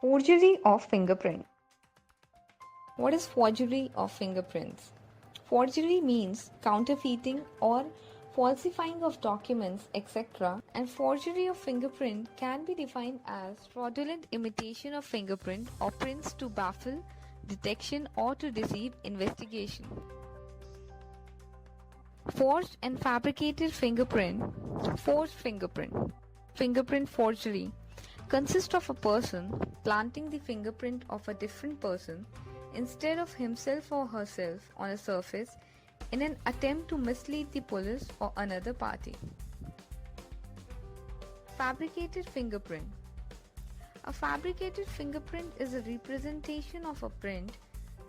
Forgery of fingerprint. What is forgery of fingerprints? Forgery means counterfeiting or falsifying of documents, etc. And forgery of fingerprint can be defined as fraudulent imitation of fingerprint or prints to baffle detection or to deceive investigation. Forged and fabricated fingerprint. Forged fingerprint. Fingerprint forgery consists of a person planting the fingerprint of a different person instead of himself or herself on a surface in an attempt to mislead the police or another party. Fabricated fingerprint. A fabricated fingerprint is a representation of a print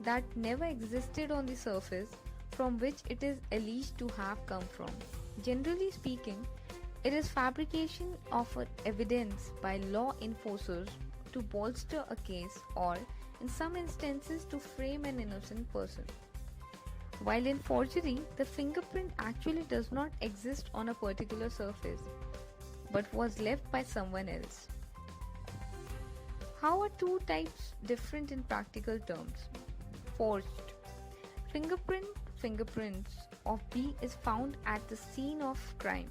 that never existed on the surface from which it is alleged to have come from. Generally speaking, it is fabrication of evidence by law enforcers to bolster a case or, in some instances, to frame an innocent person. While in forgery, the fingerprint actually does not exist on a particular surface, but was left by someone else. How are two types different in practical terms? Forged. Fingerprints of B is found at the scene of crime.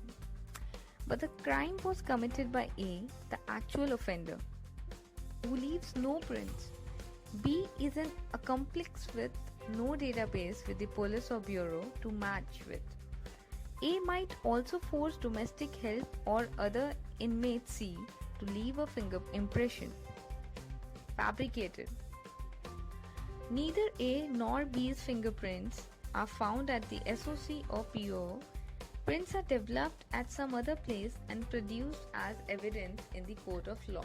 But the crime was committed by A, the actual offender, who leaves no prints. B is an accomplice with no database with the police or bureau to match with. A might also force domestic help or other inmate C to leave a finger impression. Fabricated. Neither A nor B's fingerprints are found at the SOC or PO. Prints are developed at some other place and produced as evidence in the court of law.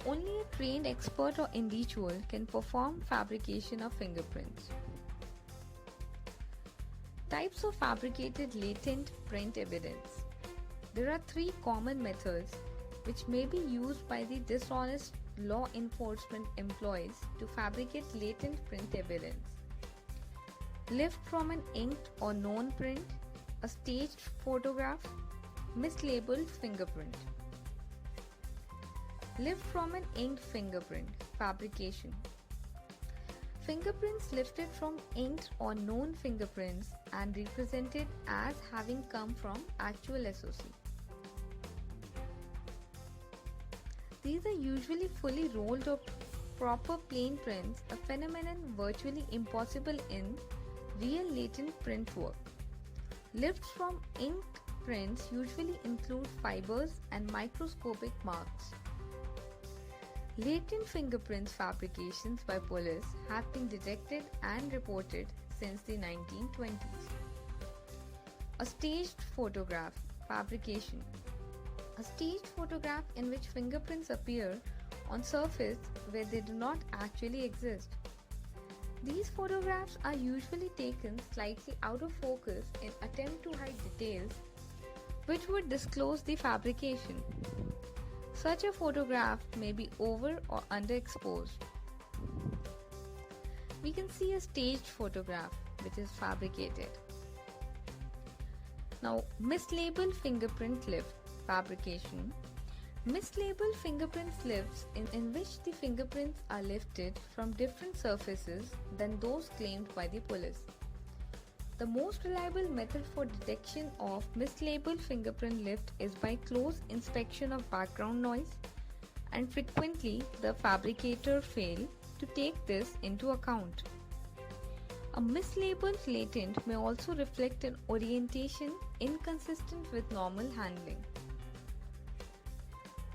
Only a trained expert or individual can perform fabrication of fingerprints. Types of fabricated latent print evidence. There are three common methods which may be used by the dishonest law enforcement employees to fabricate latent print evidence. Lift from an inked or known print, a staged photograph, mislabeled fingerprint. Lift from an inked fingerprint. Fabrication. Fingerprints lifted from inked or known fingerprints and represented as having come from actual SOC. These are usually fully rolled or proper plain prints, a phenomenon virtually impossible in real latent print work. Lifts from inked prints usually include fibers and microscopic marks. Latent fingerprints fabrications by police have been detected and reported since the 1920s. A staged photograph fabrication. A staged photograph in which fingerprints appear on surface where they do not actually exist. These photographs are usually taken slightly out of focus in attempt to hide details which would disclose the fabrication. Such a photograph may be over or underexposed. We can see a staged photograph which is fabricated. Now, mislabeled fingerprint lift fabrication. Mislabeled fingerprint lifts in which the fingerprints are lifted from different surfaces than those claimed by the police. The most reliable method for detection of mislabeled fingerprint lift is by close inspection of background noise, and frequently the fabricator fails to take this into account. A mislabeled latent may also reflect an orientation inconsistent with normal handling.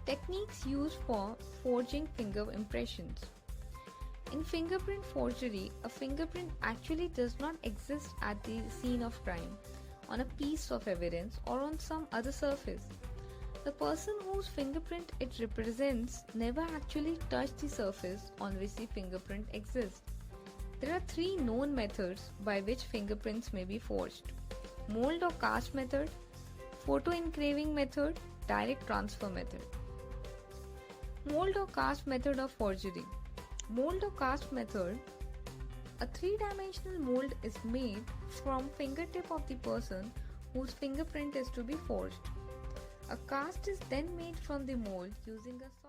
Techniques used for forging finger impressions. In fingerprint forgery, a fingerprint actually does not exist at the scene of crime, on a piece of evidence, or on some other surface. The person whose fingerprint it represents never actually touched the surface on which the fingerprint exists. There are three known methods by which fingerprints may be forged: mold or cast method, photo engraving method, direct transfer method. Mold or cast method of forgery. Mold or cast method. A three-dimensional mold is made from fingertip of the person whose fingerprint is to be forged. A cast is then made from the mold using a